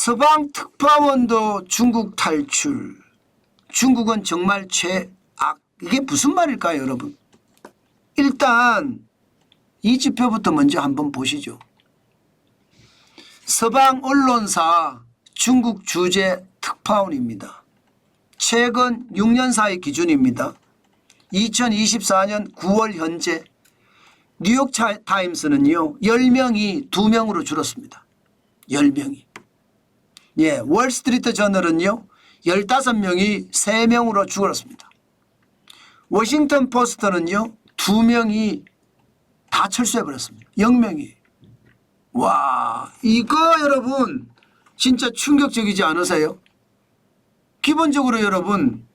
서방 특파원도 중국 탈출. 중국은 정말 최악. 이게 무슨 말일까요, 여러분? 일단 이 지표부터 먼저 한번 보시죠. 서방 언론사 중국 주재 특파원입니다. 최근 6년 사이 기준입니다. 2024년 9월 현재 뉴욕 타임스는요 10명이 2명으로 줄었습니다. 10명이. 예, 월스트리트 저널은요 15명이 3명으로 줄었습니다. 워싱턴 포스트는요 2명이 다 철수해버렸습니다. 0명이. 와, 이거 여러분 진짜 충격적이지 않으세요? 기본적으로 여러분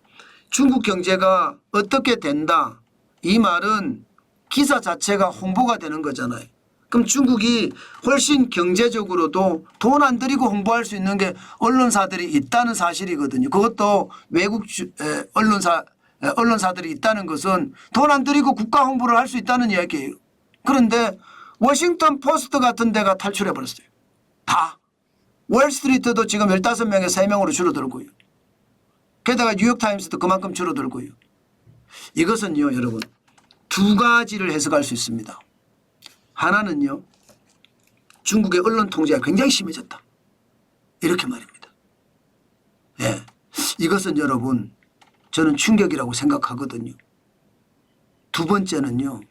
중국 경제가 어떻게 된다 이 말은 기사 자체가 홍보가 되는 거잖아요. 그럼 중국이 훨씬 경제적으로도 돈 안 들이고 홍보할 수 있는 게 언론사들이 있다는 사실이거든요. 그것도 외국 언론사들이 있다는 것은 돈 안 들이고 국가 홍보를 할 수 있다는 이야기예요. 그런데 워싱턴 포스트 같은 데가 탈출해버렸어요. 다. 월스트리트도 지금 15명에 3명으로 줄어들고요. 게다가 뉴욕타임스도 그만큼 줄어들고요. 이것은요 여러분 두 가지를 해석할 수 있습니다. 하나는요 중국의 언론 통제가 굉장히 심해졌다. 이렇게 말입니다. 예, 이것은 여러분 저는 충격이라고 생각하거든요. 두 번째는요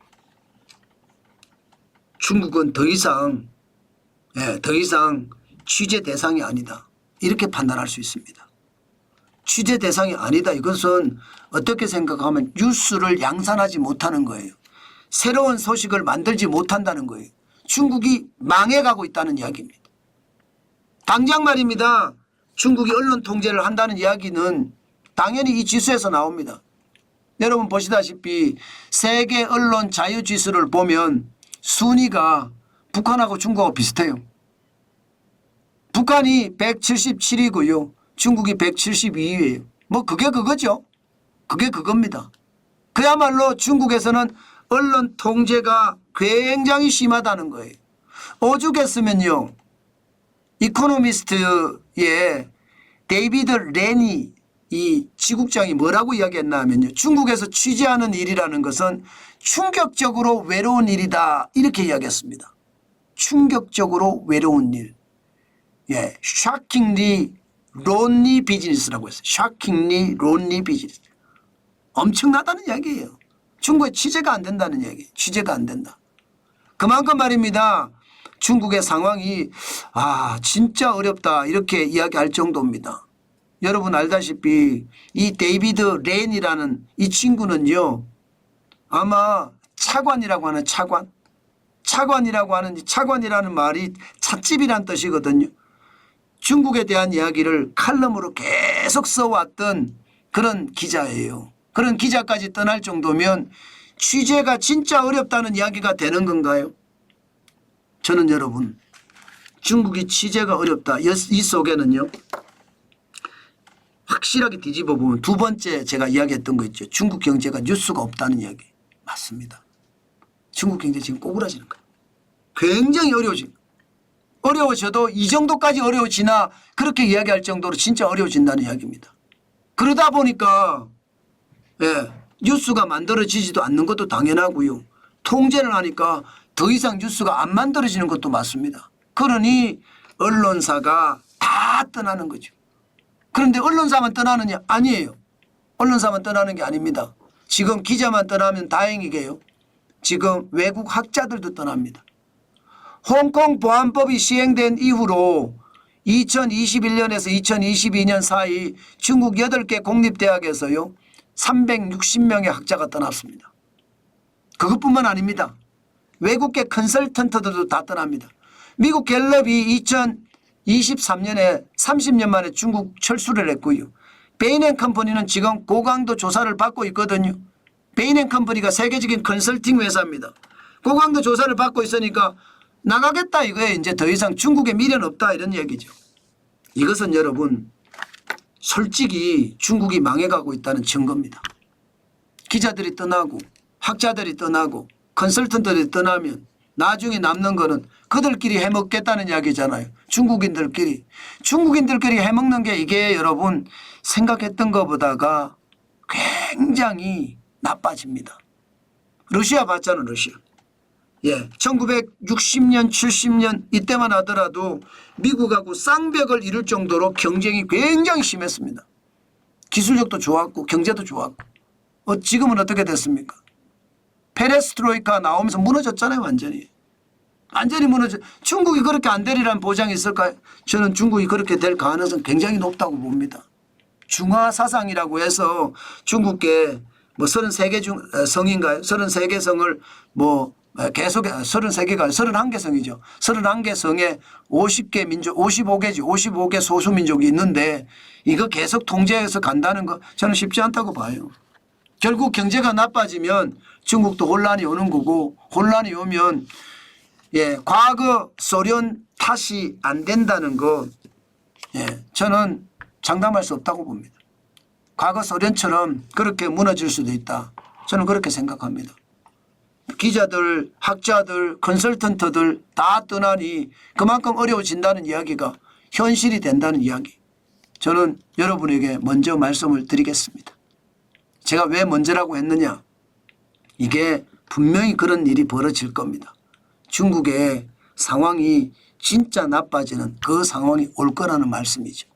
중국은 더 이상 취재 대상이 아니다. 이렇게 판단할 수 있습니다. 취재 대상이 아니다. 이것은 어떻게 생각하면 뉴스를 양산하지 못하는 거예요. 새로운 소식을 만들지 못한다는 거예요. 중국이 망해가고 있다는 이야기입니다. 당장 말입니다. 중국이 언론 통제를 한다는 이야기는 당연히 이 지수에서 나옵니다. 여러분 보시다시피 세계 언론 자유 지수를 보면 순위가 북한하고 중국하고 비슷해요. 북한이 177이고요. 중국이 172위예요. 뭐 그게 그거죠. 그게 그겁니다. 그야말로 중국에서는 언론 통제가 굉장히 심하다는 거예요. 오죽했으면요. 이코노미스트의 데이비드 레니 이 지국장이 뭐라고 이야기했나 하면요. 중국에서 취재하는 일이라는 것은 충격적으로 외로운 일이다. 이렇게 이야기했습니다. 충격적으로 외로운 일. 예, shockingly lonely business라고 했어요. shockingly lonely business. 엄청나다는 이야기예요. 중국에 취재가 안 된다는 이야기예요. 취재가 안 된다. 그만큼 말입니다. 중국의 상황이 진짜 어렵다 이렇게 이야기할 정도입니다. 여러분 알다시피 이 데이비드 렌이라는 이 친구는요. 아마 차관이라고 하는 차관이라고 하는 차관이라는 말이 찻집이란 뜻이거든요. 중국에 대한 이야기를 칼럼으로 계속 써왔던 그런 기자예요. 그런 기자까지 떠날 정도면 취재가 진짜 어렵다는 이야기가 되는 건가요? 저는 여러분 중국이 취재가 어렵다. 이 속에는요. 확실하게 뒤집어 보면 두 번째 제가 이야기했던 거 있죠. 중국 경제가 뉴스가 없다는 이야기. 맞습니다. 중국 경제 지금 꼬꾸라지는 거예요. 굉장히 어려워져도 이 정도까지 어려워지나 그렇게 이야기할 정도로 진짜 어려워진다는 이야기입니다. 그러다 보니까 뉴스가 만들어지지도 않는 것도 당연하고요. 통제를 하니까 더 이상 뉴스가 안 만들어지는 것도 맞습니다. 그러니 언론사가 다 떠나는 거죠. 그런데 언론사만 떠나느냐? 아니에요. 언론사만 떠나는 게 아닙니다. 지금 기자만 떠나면 다행이게요. 지금 외국 학자들도 떠납니다. 홍콩 보안법이 시행된 이후로 2021년에서 2022년 사이 중국 8개 공립대학에서요 360명의 학자가 떠났습니다. 그것뿐만 아닙니다. 외국계 컨설턴트들도 다 떠납니다. 미국 갤럽이 2023년에 30년 만에 중국 철수를 했고요. 베인앤컴퍼니는 지금 고강도 조사를 받고 있거든요. 베인앤컴퍼니가 세계적인 컨설팅 회사입니다. 고강도 조사를 받고 있으니까 나가겠다 이거예요. 이제 더 이상 중국에 미래는 없다 이런 얘기죠. 이것은 여러분 솔직히 중국이 망해가고 있다는 증거입니다. 기자들이 떠나고 학자들이 떠나고 컨설턴트들이 떠나면 나중에 남는 거는 그들끼리 해먹겠다는 이야기잖아요. 중국인들끼리 해먹는 게 이게 여러분 생각했던 것보다가 굉장히 나빠집니다. 러시아 봤잖아, 러시아. 예, 1960년, 70년 이때만 하더라도 미국하고 쌍벽을 이룰 정도로 경쟁이 굉장히 심했습니다. 기술력도 좋았고 경제도 좋았고. 지금은 어떻게 됐습니까? 페레스트로이카 나오면서 무너졌잖아요, 완전히. 완전히 무너져. 중국이 그렇게 안 되리라는 보장이 있을까요? 저는 중국이 그렇게 될 가능성은 굉장히 높다고 봅니다. 중화 사상이라고 해서 중국계 뭐 33개 성인가요? 33개 성을 뭐 계속 33개가 31개 성이죠. 31개 성에 50개 민족 55개지 55개 소수민족이 있는데 이거 계속 통제해서 간다는 거 저는 쉽지 않다고 봐요. 결국 경제가 나빠지면 중국도 혼란이 오는 거고 혼란이 오면 예, 과거 소련 탓이 안 된다는 거 예, 저는 장담할 수 없다고 봅니다. 과거 소련처럼 그렇게 무너질 수도 있다. 저는 그렇게 생각합니다. 기자들, 학자들, 컨설턴트들 다 떠나니 그만큼 어려워진다는 이야기가 현실이 된다는 이야기. 저는 여러분에게 먼저 말씀을 드리겠습니다. 제가 왜 먼저라고 했느냐. 이게 분명히 그런 일이 벌어질 겁니다. 중국의 상황이 진짜 나빠지는 그 상황이 올 거라는 말씀이죠.